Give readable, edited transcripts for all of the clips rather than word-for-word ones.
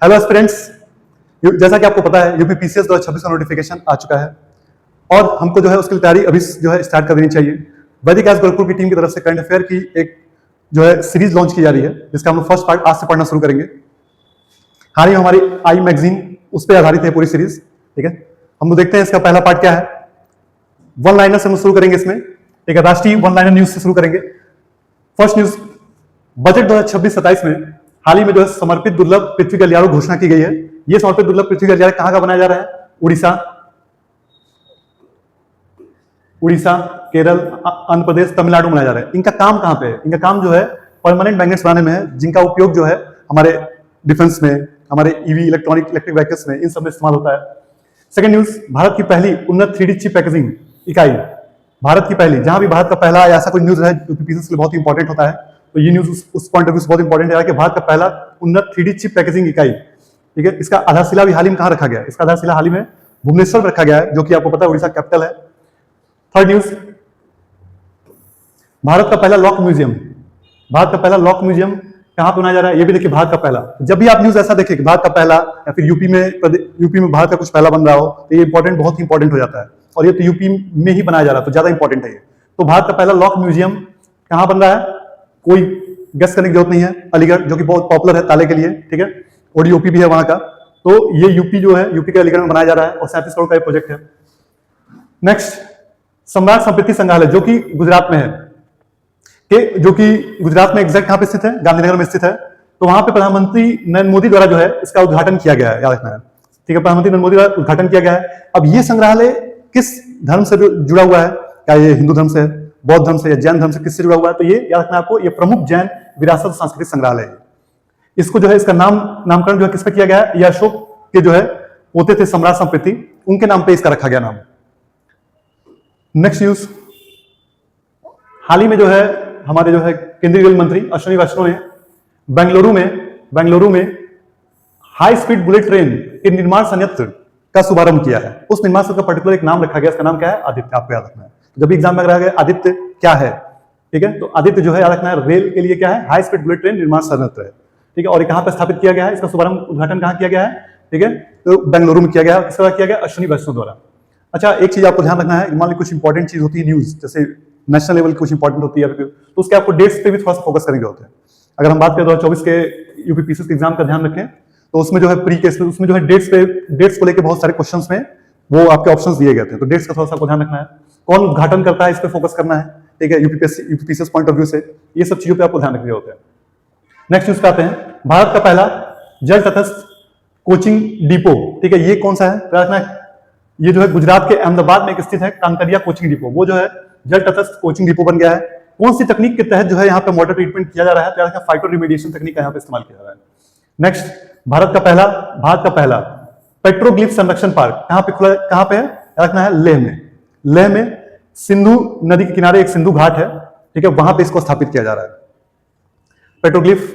Hello aspirants, जैसा कि आपको पता है यूपी पीसीएस 2026 का नोटिफिकेशन आ चुका है और हमको जो है उसकी तैयारी अभी जो है स्टार्ट कर देनी चाहिए। वैदिक एस गोरखपुर की टीम की तरफ से करंट अफेयर की एक जो है सीरीज लॉन्च की जा रही है, जिसका हम लोग फर्स्ट पार्ट आज से पढ़ना शुरू करेंगे। हाल ही में हमारी आई मैगजीन उस पर आधारित है पूरी सीरीज। ठीक है, हम लोग देखते हैं इसका पहला पार्ट क्या है। वन लाइनर से हम शुरू करेंगे। इसमें एक राष्ट्रीय वन लाइनर न्यूज से शुरू करेंगे। फर्स्ट न्यूज, बजट 2026-27 में हाल ही में जो है समर्पित दुर्लभ पृथ्वी गलियारो घोषणा की गई है। यह समर्पित दुर्लभ पृथ्वी गलियारो कहां का बनाया जा रहा है? उड़ीसा, केरल, आंध्र प्रदेश, तमिलनाडु बनाया जा रहा है। इनका काम कहां पे है? इनका काम जो है परमानेंट मैग्नेट्स बनाने में है, जिनका उपयोग जो है हमारे डिफेंस में, हमारे ईवी इलेक्ट्रिक व्हीकल्स में, इन सब में इस्तेमाल होता है। सेकंड न्यूज, भारत की पहली उन्नत 3D चिप पैकेजिंग इकाई, भारत की पहली, जहां भी भारत का पहला ऐसा कोई न्यूज है जो पीसीएस के लिए बहुत इंपॉर्टेंट होता है, तो ये न्यूज उस पॉइंट ऑफ व्यू से बहुत इंपॉर्टेंट है कि भारत का पहला उन्नत 3D चिप पैकेजिंग इकाई। ठीक है, इसका आधारशिला भी हाल ही में कहां रखा गया है? इसका आधारशिला हाल ही में भुवनेश्वर में रखा गया है, जो कि आपको पता है उड़ीसा कैपिटल है। थर्ड न्यूज, भारत का पहला लॉक म्यूजियम, भारत का पहला लॉक म्यूजियम कहां पर बनाया जा रहा है? ये भी देखिए, भारत का पहला। जब भी आप न्यूज ऐसा देखें कि भारत का पहला या फिर यूपी में भारत का कुछ पहला बन रहा हो, तो ये इंपॉर्टेंट, बहुत इंपॉर्टेंट हो जाता है। और ये तो यूपी में ही बनाया जा रहा है, तो ज्यादा इंपॉर्टेंट है ये। तो भारत का पहला लॉक म्यूजियम कहां बन रहा है? कोई गेस करने की जरूरत नहीं है, अलीगढ़, जो कि बहुत पॉपुलर है ताले के लिए। ठीक है, ओडीओपी भी है वहां का। तो ये यूपी जो है, यूपी के अलीगढ़ में बनाया जा रहा है और 37 करोड़ का प्रोजेक्ट है। नेक्स्ट, सम्राट स्मृति संग्रहालय, जो कि गुजरात में है, जो कि गुजरात में एग्जैक्ट कहां पे स्थित है? गांधीनगर में स्थित है। तो वहां पे प्रधानमंत्री नरेंद्र मोदी द्वारा जो है इसका उद्घाटन किया गया है, याद रखना है। ठीक है, प्रधानमंत्री नरेंद्र मोदी द्वारा उद्घाटन किया गया है। अब ये संग्रहालय किस धर्म से जुड़ा हुआ है? क्या ये हिंदू धर्म से है, बौद्ध धर्म से या जैन धर्म से, किससे जुड़ा हुआ है? तो ये याद रखना है आपको, ये प्रमुख जैन विरासत और सांस्कृतिक संग्रहालय है। इसको जो है, इसका नामकरण जो है किस पे किया गया है? ये अशोक के जो है पोते थे सम्राट स्मृति, उनके नाम पे इसका रखा गया नाम। नेक्स्ट न्यूज, हाल ही में जो है हमारे जो है केंद्रीय रेल मंत्री अश्विनी वैष्णव ने बेंगलुरु में हाई स्पीड बुलेट ट्रेन के निर्माण संयंत्र का शुभारंभ किया है। उस निर्माण संयंत्र का पर्टिकुलर एक नाम रखा गया, इसका नाम क्या है? आदित्य। आपको याद रखना है, जब भी एग्जाम में रहा गया आदित्य क्या है। ठीक है, तो आदित्य जो है याद रखना है, रेल के लिए क्या है? हाई स्पीड बुलेट ट्रेन निर्माण संयंत्र है। ठीक है, और ये कहां पर स्थापित किया गया है? इसका शुभारंभ, उद्घाटन कहां किया गया है? ठीक है, तो बेंगलुरु में किया गया। किस तरह किया गया? अश्विनी वैष्णव द्वारा। अच्छा, एक चीज आपको ध्यान रखना है, मान ली कुछ इंपॉर्टेंट चीज होती है न्यूज, जैसे नेशनल लेवल की कुछ इंपॉर्टेंट होती है, तो उसके आपको डेट्स पे भी थोड़ा सा फोकस करेंगे होते हैं। अगर हम बात करें 2024 के यूपी पीसीएस के एग्जाम का ध्यान रखें, तो उसमें जो है प्री केस में, उसमें जो है डेट्स को लेकर बहुत सारे क्वेश्चंस में वो आपके ऑप्शंस दिए गए थे, तो डेट्स का थोड़ा सा आपको ध्यान रखना है। कौन उद्घाटन करता है, इस पे फोकस करना है। ठीक है, UP PCS point of view से ये सब चीजों पे आपको ध्यान रखने होते हैं। नेक्स्ट न्यूज पे आते हैं, भारत का पहला जल तटस्थ कोचिंग डिपो। ठीक है, ये कौन सा है? रखना है, ये जो है गुजरात के अहमदाबाद में स्थित है कांकरिया कोचिंग डिपो। वो जो है जल तटस्थ कोचिंग डिपो बन गया है। कौन सी तकनीक के तहत जो है यहाँ पे वाटर ट्रीटमेंट किया जा रहा है? तो यहाँ फाइटो रिमेडिएशन तकनीक का यहाँ पे इस्तेमाल किया जा रहा है। नेक्स्ट, भारत का पहला पेट्रोग्लिफ संरक्षण पार्क कहां पे खुला, कहां पे है? रखना है लेह में सिंधु नदी के किनारे एक सिंधु घाट है। ठीक है, वहां पे इसको स्थापित किया जा रहा है। पेट्रोग्लिफ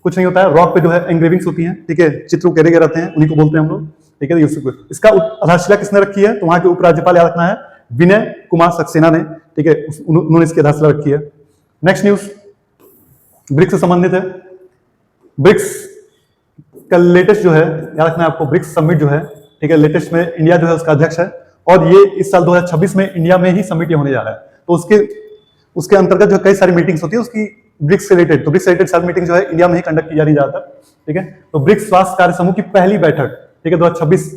कुछ नहीं होता है, रॉक पे जो है एंग्रेविंग्स होती हैं। ठीक है, चित्र उकेरे गए रहते हैं, उन्हीं को बोलते हैं हम लोग। ठीक है, इसका आधारशिला किसने रखी है? तो वहां के उपराज्यपाल, याद रखना है, विनय कुमार सक्सेना ने। ठीक है, उन्होंने इसकी आधारशिला रखी है। नेक्स्ट न्यूज ब्रिक्स से संबंधित है। ब्रिक्स का लेटेस्ट जो है, याद रखना है आपको, ब्रिक्स समिट जो है, ठीक है, लेटेस्ट में इंडिया जो है उसका अध्यक्ष है, और ये इस साल 2026 में इंडिया में ही समिट होने जा रहा है। तो उसके अंतर्गत जो कई सारी मीटिंग्स होती है उसकी ब्रिक्स से रिलेटेड, तो ब्रिक्स से रिलेटेड सारी मीटिंग जो है इंडिया में ही कंडक्ट की जा रही है ज्यादातर। ठीक है, तो ब्रिक्स स्वास्थ्य कार्य समूह की पहली बैठक, ठीक है, 2026,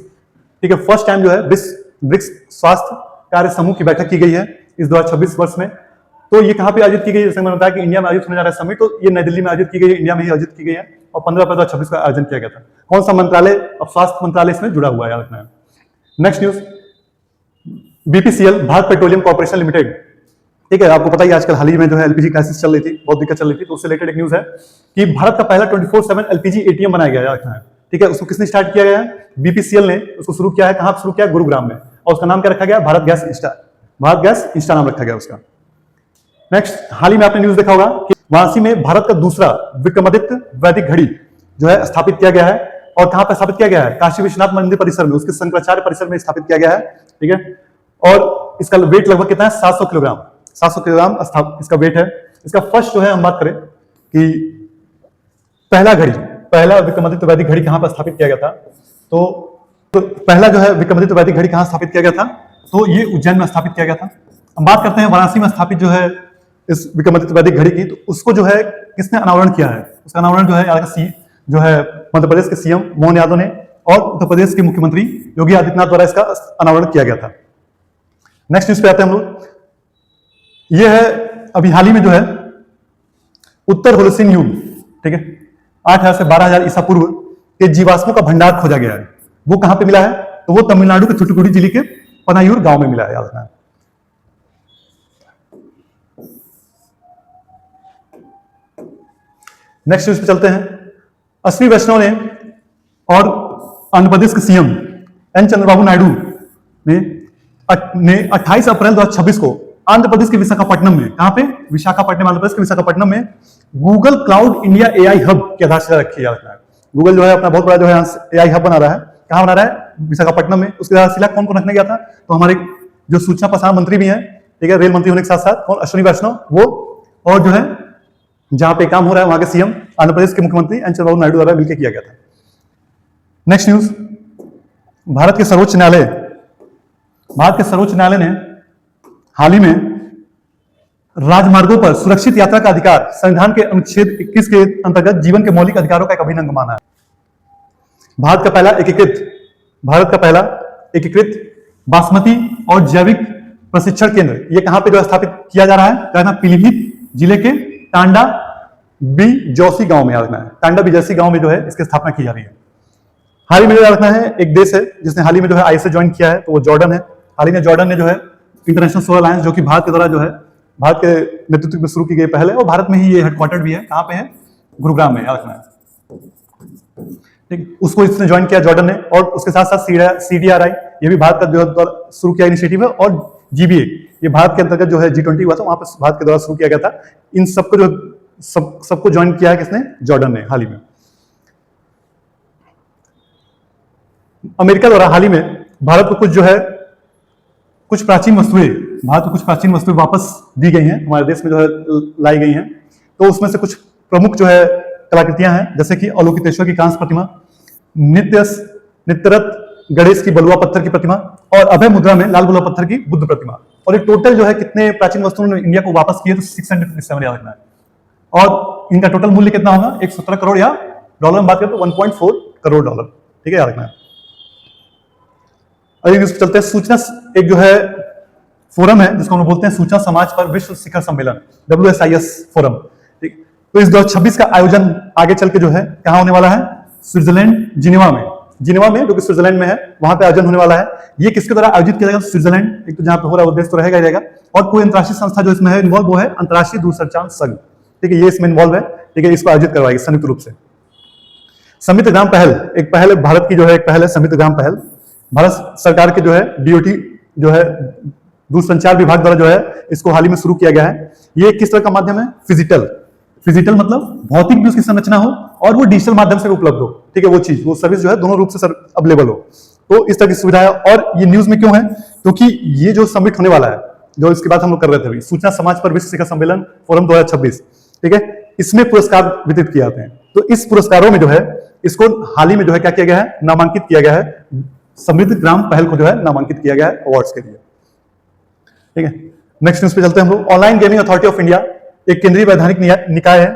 ठीक है, फर्स्ट टाइम जो है ब्रिक्स स्वास्थ्य कार्य समूह की बैठक की गई है इस 2026 वर्ष में। तो ये कहां पे आयोजित की गई है? जैसे मैंने बताया कि इंडिया में आयोजित होने जा रहा है समिट, तो ये नई दिल्ली में आयोजित की गई है, इंडिया में ही आयोजित की गई है, और 15 अप्रैल 2026 का आयोजन किया गया था। कौन सा मंत्रालय? अब स्वास्थ्य मंत्रालय इसमें जुड़ा हुआ है, याद रखना है। Next news, BPCL, Bharat petroleum corporation limited. ठीक है, आपको पता ही आजकल हाल ही में जो है एलपीजी क्राइसिस चल रही थी, बहुत दिक्कत चल रही थी, तो उससे रिलेटेड एक न्यूज है कि भारत का पहला 24/7 एलपीजी एटीएम बनाया गया, याद रखना है। ठीक है, उसको किसने स्टार्ट किया गया है? बीपीसीएल ने उसको शुरू किया है। कहां शुरू किया? गुरुग्राम में, और उसका नाम क्या रखा गया? भारत गैस इंस्टा नाम रखा गया उसका। नेक्स्ट, हाल ही में आपने न्यूज देखा होगा कि वाराणसी में भारत का दूसरा विक्रमादित्य वैदिक घड़ी जो है स्थापित किया गया है, और कहां पर स्थापित किया गया है? काशी विश्वनाथ मंदिर परिसर में, उसके शंकराचार्य परिसर में स्थापित किया गया है। ठीक है, और इसका वेट लगभग कितना है? 700 किलोग्राम इसका वेट है। इसका फर्स्ट जो है हम बात करें कि पहला घड़ी, पहला विक्रमादित्य वैदिक घड़ी कहां पर स्थापित किया गया था? तो पहला जो है विक्रमादित्य वैदिक घड़ी कहां स्थापित किया गया था? तो ये उज्जैन में स्थापित किया गया था। अब बात करते हैं वाराणसी में स्थापित जो है इस विक्रमादित्य वैदिक घड़ी की, तो उसको जो है किसने अनावरण किया है? उसका अनावरण जो है जो है मध्य प्रदेश के सीएम मोहन यादव ने और उत्तर प्रदेश के मुख्यमंत्री योगी आदित्यनाथ द्वारा इसका अनावरण किया गया था। नेक्स्ट न्यूज पे आते हैं हम लोग। ये है अभी हाल ही में जो है उत्तर होलोसीन युग, ठीक है, 8000 से 12000 ईसा पूर्व के जीवाश्मों का भंडार खोजा गया है। वो कहां पे मिला है? तो वो तमिलनाडु के थूथुकुडी जिले के पनायूर गांव में मिला है, याद रखना। नेक्स्ट न्यूज पे चलते हैं। अश्विनी वैष्णव ने और आंध्र प्रदेश के सीएम एन चंद्रबाबू नायडू ने 28 अप्रैल 2026 को आंध्र प्रदेश के विशाखापट्टनम में, कहां पे? विशाखापट्टनम, आंध्र प्रदेश के विशाखापट्टनम में Google cloud India AI hub की आधारशिला रखी है। गूगल जो है अपना बहुत बड़ा जो है एआई हब बना रहा है। कहां बना रहा है? विशाखापट्टनम में। उसकी आधारशिला कौन कौन रखने गया था? तो हमारे जो सूचना प्रसारण मंत्री भी हैं, ठीक है, रेल मंत्री होने के साथ साथ कौन? अश्विनी वैष्णव, वो, और जो है जहां पे काम हो रहा है वहां के सीएम आंध्र प्रदेश के मुख्यमंत्री एन चंद्रबाबू नायडू द्वारा मिलकर किया गया था। नेक्स्ट न्यूज, भारत के सर्वोच्च न्यायालय ने हाल ही में राजमार्गों पर सुरक्षित यात्रा का अधिकार संविधान के अनुच्छेद 21 के अंतर्गत जीवन के मौलिक अधिकारों का एक अभिन्न अंग माना है। भारत का पहला एकीकृत बासमती और जैविक प्रशिक्षण केंद्र, ये कहां पे जो स्थापित किया जा रहा है? कहना पीलीभीत जिले के टांडा बीजौसी गांव में, रखना है। टांडा बीजौसी गांव में जो है इसकी स्थापना की जा रही है। हाल ही में रखना है एक देश है जिसने हाल ही में जो है आईएसए ज्वाइन किया है, तो वो जॉर्डन है। हाल ही में जॉर्डन ने जो है इंटरनेशनल सोलर अलायंस, जो कि भारत के द्वारा जो है भारत के नेतृत्व में शुरू की गई पहल है, और भारत में ही ये हेडक्वार्टर भी है। कहां पे है? गुरुग्राम में, रखना है, ठीक। उसको इसने ज्वाइन किया जॉर्डन ने, और उसके साथ साथ सीडीआरआई, ये भी भारत का जो शुरू किया इनिशिएटिव है, और जीबीए, ये भारत के अंतर्गत जो है G20 हुआ था, वहां पर भारत के द्वारा शुरू किया गया था। इन सबको जो सबको ज्वाइन किया है किसने? जॉर्डन ने हाल ही में। अमेरिका द्वारा हाल ही में भारत को कुछ कुछ प्राचीन वस्तुएं वापस दी गई हैं, हमारे देश में जो है लाई गई हैं। तो उसमें से कुछ प्रमुख जो है कलाकृतियां हैं, जैसे कि अवलोकितेश्वर की कांस्य प्रतिमा, नित्यरत गणेश की बलुआ पत्थर की प्रतिमा, और अभय मुद्रा में लाल बलुआ पत्थर की बुद्ध प्रतिमा। और ये टोटल जो है कितने प्राचीन वस्तुओं ने इंडिया को वापस किए? तो 657, याद रखना है। और इनका टोटल मूल्य कितना होगा? 117 करोड़, या डॉलर में बात करें तो 1.4 करोड़ डॉलर, ठीक है, याद रखना है। अगले चलते हैं। सूचना एक जो है फोरम है जिसको हम बोलते हैं सूचना समाज पर विश्व शिखर सम्मेलन, WSIS फोरम, ठीक। तो इस 2026 का आयोजन आगे चल के जो है कहां होने वाला है? स्विट्जरलैंड, जिनेवा में, जो कि स्विट्जरलैंड में है, वहां पे आयोजन होने वाला है। ये किसके द्वारा आयोजित किया जाएगा? स्विट्जरलैंड, एक तो जहां पे हो रहा है उद्देश्य तो रहेगा ही रहेगा, और कोई अंतरराष्ट्रीय संस्था जो इसमें है इन्वॉल्व, वो है अंतरराष्ट्रीय दूरसंचार संघ, ठीक है, ये इसमें इन्वॉल्व है, ठीक है। इसको आयोजित करवाएगी संयुक्त रूप से। समृद्ध ग्राम पहल, एक पहल है भारत की, जो है एक पहल है समृद्ध ग्राम पहल, भारत सरकार के जो है DOT जो है दूरसंचार विभाग द्वारा जो है इसको हाल ही में शुरू किया गया है। ये किस तरह का माध्यम है? फिजिकल मतलब भौतिक भी उसकी संरचना हो और वो डिजिटल माध्यम से उपलब्ध हो, ठीक है, वो सर्विस जो है दोनों रूप से अवेलेबल हो, तो इस तरह की सुविधा है। और ये न्यूज में क्यों है? क्योंकि ये जो समिट होने वाला है, जो इसके बाद हम लोग कर रहे थे अभी, सूचना समाज पर विश्व शिखर सम्मेलन फोरम 2026, ठीक है, इसमें पुरस्कार वितरित किए जाते हैं। तो इस पुरस्कारों में जो है इसको हाल ही में जो है क्या किया गया है? नामांकित किया गया है। समृद्ध ग्राम पहल को जो है नामांकित किया गया है अवार्ड्स के लिए, ठीक है। नेक्स्ट न्यूज पे चलते हैं हम लोग। Online gaming authority of India एक केंद्रीय वैधानिक निकाय है,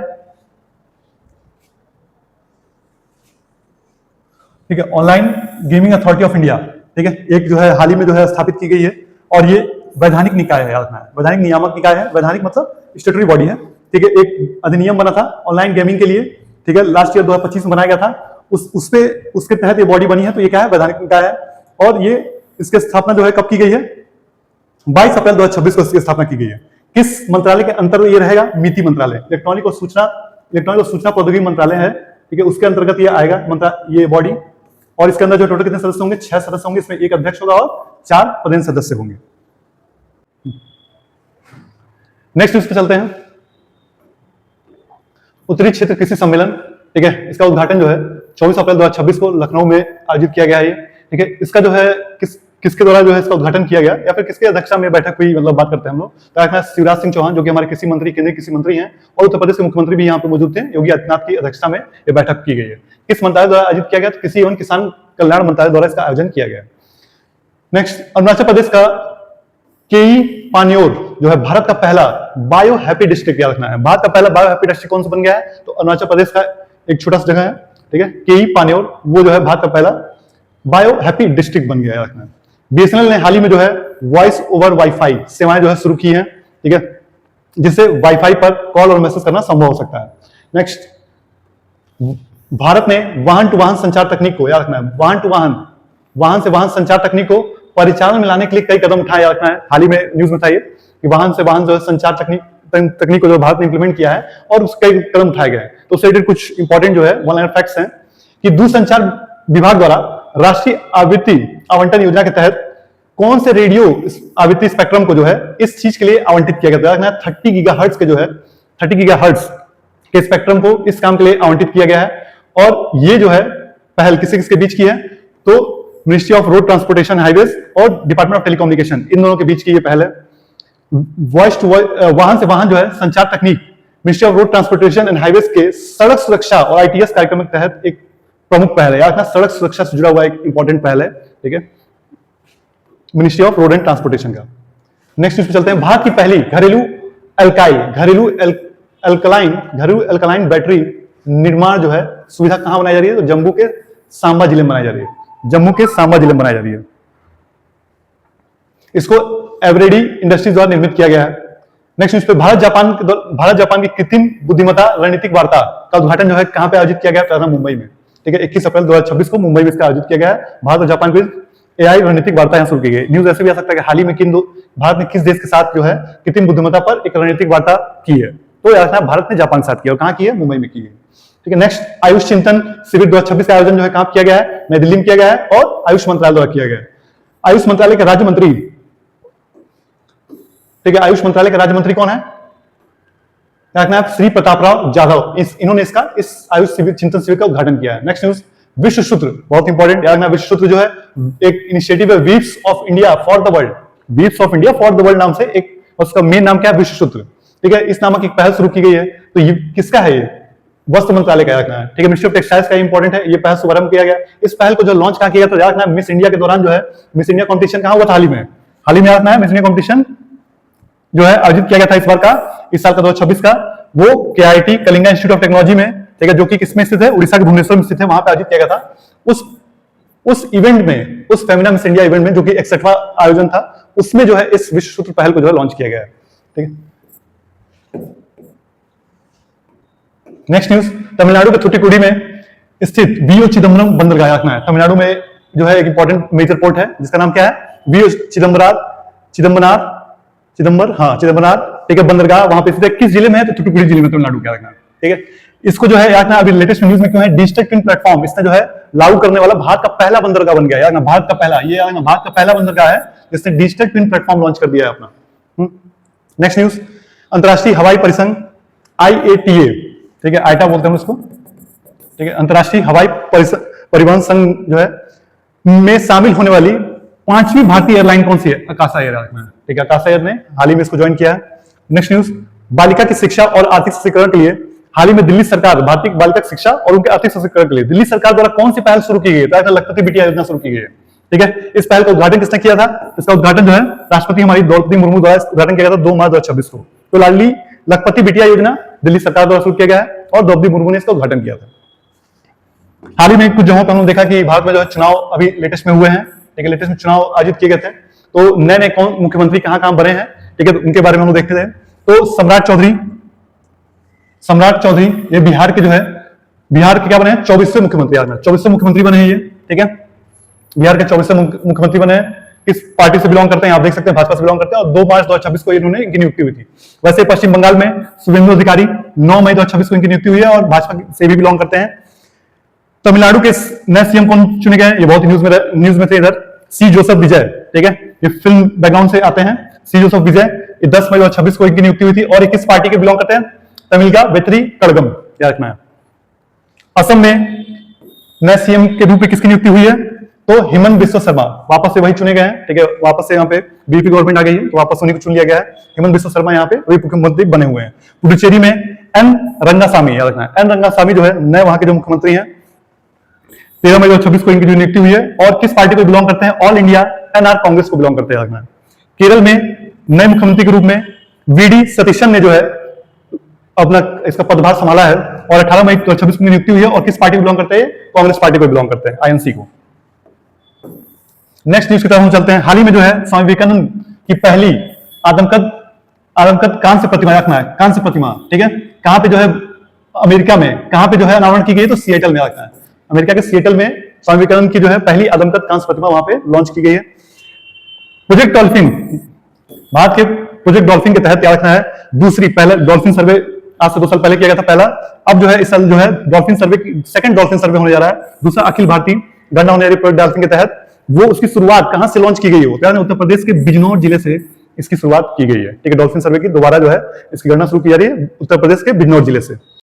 ठीक है, online gaming authority of India, ठीक है, एक जो है हाल ही में जो है स्थापित की गई है, और ये वैधानिक निकाय है, याद रखना है, वैधानिक नियामक निकाय है। वैधानिक मतलब स्टेटरी बॉडी है, ठीक है। एक अधिनियम बना था ऑनलाइन गेमिंग के लिए, ठीक है, लास्ट ईयर 2025 में बनाया गया था। उसके तहत ये बॉडी बनी है, तो ये क्या है? वैधानिक निकाय है। और ये इसकी स्थापना जो है कब की गई है? 22 अप्रैल 2026 को इसकी स्थापना की गई है। किस मंत्रालय के अंतर्गत ये रहेगा? नीति मंत्रालय, इलेक्ट्रॉनिक और सूचना प्रौद्योगिकी मंत्रालय है, ठीक है, उसके अंतर्गत ये आएगा ये बॉडी। और इसके अंदर जो टोटल कितने सदस्य होंगे? 6 सदस्य होंगे। इसमें एक अध्यक्ष होगा और 4 पदेन सदस्य होंगे। नेक्स्ट न्यूज पे चलते हैं। उत्तरी क्षेत्र कृषि सम्मेलन, ठीक है, इसका उद्घाटन जो है 24 अप्रैल 2026 को लखनऊ में आयोजित किया गया है, ठीक है। इसका जो है किसके द्वारा जो है इसका उद्घाटन किया गया या फिर किसके अध्यक्षता में बैठक हुई, मतलब बात करते हैं हम लोग। तो शिवराज सिंह चौहान जो कि हमारे कृषि मंत्री, केंद्रीय कृषि मंत्री हैं, और उत्तर प्रदेश के मुख्यमंत्री भी यहाँ पे मौजूद थे, योगी आदित्यनाथ की अध्यक्षता में ये बैठक की गई है। किस मंत्रालय द्वारा आयोजित किया गया? तो कृषि एवं किसान कल्याण मंत्रालय द्वारा इसका आयोजन किया गया। नेक्स्ट, अरुणाचल प्रदेश का केई पान्योर जो है भारत का पहला बायो हैप्पी डिस्ट्रिक्ट, याद रखना है। भारत का पहला बायो हैप्पी डिस्ट्रिक्ट कौन सा बन गया है? तो अरुणाचल प्रदेश का एक छोटा सा जगह है, ठीक है, केई पान्योर, वो जो है भारत का पहला बायो हैप्पी डिस्ट्रिक्ट बन गया, याद रखना है। बीएसएनएल ने हाल ही में जो है वॉइस ओवर वाईफाई सेवाएं जो है शुरू की हैं, ठीक है, जिससे वाईफाई पर कॉल और मैसेज करना संभव हो सकता है। नेक्स्ट, भारत ने वाहन टू वाहन संचार तकनीक को, याद रखना है, वाहन टू वाहन, वाहन से वाहन संचार तकनीक को परिचालन में लाने के लिए कई कदम उठाए, याद रखना है। हाल ही में न्यूज में था ये कि वाहन से वाहन जो है संचार तकनीक को जो भारत ने इंप्लीमेंट किया है और उसके कई कदम उठाए गए। तो उससे रिलेटेड कुछ इंपॉर्टेंट जो है वन लाइन फैक्ट्स हैं कि दूरसंचार विभाग द्वारा राष्ट्रीय आवृत्ति आवंटन योजना के तहत कौन से रेडियो आवृत्ति स्पेक्ट्रम को जो है इस चीज के लिए आवंटित किया गया था? 30 गीगाहर्ट्ज के जो है 30 गीगाहर्ट्ज के स्पेक्ट्रम को इस काम के लिए आवंटित किया गया है। और ये जो है पहल किसी किसके बीच की है? तो ministry of road transportation highways और डिपार्टमेंट ऑफ टेलीकम्युनिकेशन, इन दोनों के बीच की ये पहल है। वॉइस टू वाहन से वाहन जो है संचार तकनीक ministry of road transportation and highways के सड़क सुरक्षा और आईटीएस कार्यक्रम के तहत एक प्रमुख पहल है, याद रखना, सड़क सुरक्षा से जुड़ा हुआ एक इंपॉर्टेंट पहल है, ठीक है, ministry of road and transportation का। नेक्स्ट न्यूज पे चलते हैं। भारत की पहली घरेलू अल्कलाइन बैटरी निर्माण जो है सुविधा कहां बनाई जा रही है? तो जम्मू के सांबा जिले में बनाई जा रही है, जम्मू के सांबा जिले में बनाई जा रही है। इसको एवरेडी इंडस्ट्रीज द्वारा निर्मित किया गया है। नेक्स्ट न्यूज पे भारत जापान की कृत्रिम बुद्धिमत्ता रणनीतिक वार्ता का उद्घाटन जो है कहां पे आयोजित किया गया? था मुंबई में, ठीक है, 21 अप्रैल 2026 को मुंबई में इसका आयोजित किया गया है। भारत और जापान की एआई रणनीतिक वार्ता यहां शुरू की गई। न्यूज ऐसे भी आ सकता है कि हाल ही में भारत ने किस देश के साथ जो है कृत्रिम बुद्धिमत्ता पर एक रणनीतिक वार्ता की है? तो याद रखना, भारत ने जापान के साथ किया, और कहां की है? मुंबई में की है, ठीक है। नेक्स्ट, आयुष चिंतन शिविर 2026 का आयोजन जो है कहां किया गया है? नई दिल्ली में किया गया है और आयुष मंत्रालय द्वारा किया गया है। आयुष मंत्रालय के राज्य मंत्री, ठीक है, आयुष मंत्रालय के राज्य मंत्री कौन है? श्री प्रताप राव जाधव, इन्होंने इस आयुष चिंतन शिविर का उद्घाटन किया है। नेक्स्ट न्यूज, विश्व सूत्र, बहुत इंपॉर्टेंट, याद रखना, विश्व सूत्र जो है एक इनिशिएटिव है, weaves of India for the world, weaves of India for the world नाम से एक, उसका मेन नाम क्या है? विश्व सूत्र, ठीक है। इस नामक एक पहल शुरू की गई है। तो ये किसका है? ये वस्त्र मंत्रालय का, रखना है, ठीक है, मिनिस्ट्री ऑफ टेक्सटाइल्स का इंपॉर्टेंट है। ये पहल शुभारंभ किया गया। इस पहल को जो लॉन्च कहां किया गया? तो याद रखना, मिस इंडिया के दौरान जो है मिस इंडिया कॉम्पिटिशन कहां हुआ था? हाल ही में याद रखना है, मिस इंडिया कॉम्पिटिशन जो है आयोजित किया गया था इस साल का 2026 का, वो KIT Kalinga institute of technology में, ठीक है, जो कि किसमें स्थित है? उड़ीसा के भुवनेश्वर में स्थित है, वहां पे आयोजित किया गया था। उस इवेंट में, उस फेमिना मिस इंडिया इवेंट में, जो कि 61वां आयोजन था, उसमें जो है इस विश्व सूत्र पहल को जो है लॉन्च किया गया है, ठीक है। नेक्स्ट न्यूज, तमिलनाडु के थुट्टुकुडी में स्थित वीओ चिदम्बरम बंदरगाह, रखना है, तमिलनाडु में जो है एक इंपॉर्टेंट मेजर पोर्ट है जिसका नाम क्या है? वीओ चिदम्बरनार, ठीक है, बंदरगाह वहां पे स्थित है। किस जिले में है? तो थुट्टुकुडी जिले में, तमिलनाडु का, रखना, ठीक है। इसको जो है याद रखना, अभी लेटेस्ट न्यूज में क्यों है? डिजिटल ट्विन प्लेटफॉर्म इसने जो है लागू करने वाला भारत का पहला बंदरगाह बन गया, याद रखना, भारत का पहला, ये भारत का पहला बंदरगाह है जिसने डिजिटल ट्विन प्लेटफॉर्म लॉन्च कर दिया है अपना। नेक्स्ट न्यूज, अंतरराष्ट्रीय हवाई परिसंघ IATA, ठीक है, आईटा बोलते हैं उसको, ठीक है, अंतरराष्ट्रीय हवाई परिवहन संघ जो है में शामिल होने वाली 5वीं भारतीय एयरलाइन कौन सी है? आकाशा एयर, ठीक है, आकाशा एयर ने हाल ही में इसको ज्वाइन किया है। नेक्स्ट न्यूज, बालिका की शिक्षा और आर्थिक सशक्तिकरण के लिए हाल ही में दिल्ली सरकार, भारतीय बालिका की शिक्षा और उनके आर्थिक सशक्तिकरण के लिए दिल्ली सरकार द्वारा कौन सी पहल शुरू की गई है? लखपति बिटिया योजना शुरू की गई है, ठीक है। इस पहल का उद्घाटन किसने किया था? इसका उद्घाटन जो है राष्ट्रपति हमारी द्रौपदी मुर्मू द्वारा उद्घाटन किया गया था 2 मार्च 2026 को। तो लाडली लखपति बिटिया योजना दिल्ली सरकार द्वारा शुरू किया गया है और द्रौपदी मुर्मू ने इसका उद्घाटन किया था। हाल ही में कुछ जगहों पर हमने देखा कि भारत में जो है चुनाव अभी लेटेस्ट में हुए हैं, ठीक है, लेटेस्ट में चुनाव आयोजित किए गए थे। तो नए नए कौन मुख्यमंत्री कहां बने हैं, ठीक है, उनके बारे में हम देखते थे। तो सम्राट चौधरी ये बिहार के जो है, बिहार के क्या बने हैं? 24वें मुख्यमंत्री, 24वें मुख्यमंत्री बने हैं ये, ठीक है, बिहार के 24वें मुख्यमंत्री बने हैं। किस पार्टी से बिलोंग करते हैं? आप देख सकते हैं भाजपा से बिलोंग करते हैं और 2 मार्च 2026 को इन्होंने इनकी नियुक्ति हुई थी। वैसे पश्चिम बंगाल में शुभेंदु अधिकारी 9 मई 2026 को इनकी नियुक्ति हुई है और भाजपा से भी बिलोंग करते हैं। तमिलनाडु के नए सीएम कौन चुने गए? ये बहुत न्यूज में थे इधर, सी जोसेफ विजय, ठीक है, ये फिल्म बैकग्राउंड से आते हैं, सी जोसेफ विजय, ये 10 मई 2026 को इनकी नियुक्ति हुई थी और 21 पार्टी के बिलोंग करते हैं? तमिलगा वेत्री कड़गम, याद रखना है। असम में नए सीएम के रूप में किसकी नियुक्ति हुई है? तो हेमंत बिस्वा शर्मा वापस से वही चुने गए हैं, ठीक है, वापस से यहाँ पे बीजेपी गवर्नमेंट आ गई है तो वापस उन्हीं को चुन लिया गया है। हेमंत बिस्वा शर्मा यहाँ पे वही मुख्यमंत्री बने हुए हैं। पुडुचेरी में एन रंगासामी, याद रखना है, एन रंगासामी जो है नए वहां के जो मुख्यमंत्री हैं। 13 मई 2026 को इनकी जो नियुक्ति हुई है और किस पार्टी को बिलोंग करते हैं, ऑल इंडिया एनआर कांग्रेस को बिलोंग करते हैं, याद रखना है। केरल में नए मुख्यमंत्री के रूप में वीडी सतीशन ने जो है अपना इसका पदभार संभाला है और 18 मई 2026 को नियुक्ति हुई है और किस पार्टी को बिलोंग करते हैं, कांग्रेस पार्टी को बिलोंग करते हैं, आईएनसी को। नेक्स्ट न्यूज की तरफ हम चलते हैं। हाल ही में जो है स्वामी विवेकानंद की पहली आदमकद कांस्य प्रतिमा, रखना है कांस्य प्रतिमा, ठीक है, कहां पे जो है अमेरिका में, कहां पे जो है अनावरण की गई, तो सिएटल में रखना है। अमेरिका के सिएटल में स्वामी विवेकानंद की जो है पहली आदमकद कांस्य प्रतिमा वहां पे लॉन्च की गई है। प्रोजेक्ट डॉल्फिन, भारत के प्रोजेक्ट डॉल्फिन के तहत याद रखना है दूसरी, पहले डॉल्फिन सर्वे आज से 2 साल पहले किया गया था पहला, अब जो है इस साल जो है डॉल्फिन सर्वे की सेकंड डॉल्फिन सर्वे होने जा रहा है, दूसरा अखिल भारतीय गणना होने जा रही है प्रोजेक्ट डॉल्फिन के तहत। वो उसकी शुरुआत कहां से लॉन्च की गई है, तो उत्तर प्रदेश के बिजनौर जिले से इसकी शुरुआत की गई है, ठीक है, डॉल्फिन सर्वे की दोबारा जो है इसकी गणना शुरू की जा रही है उत्तर प्रदेश के बिजनौर जिले से।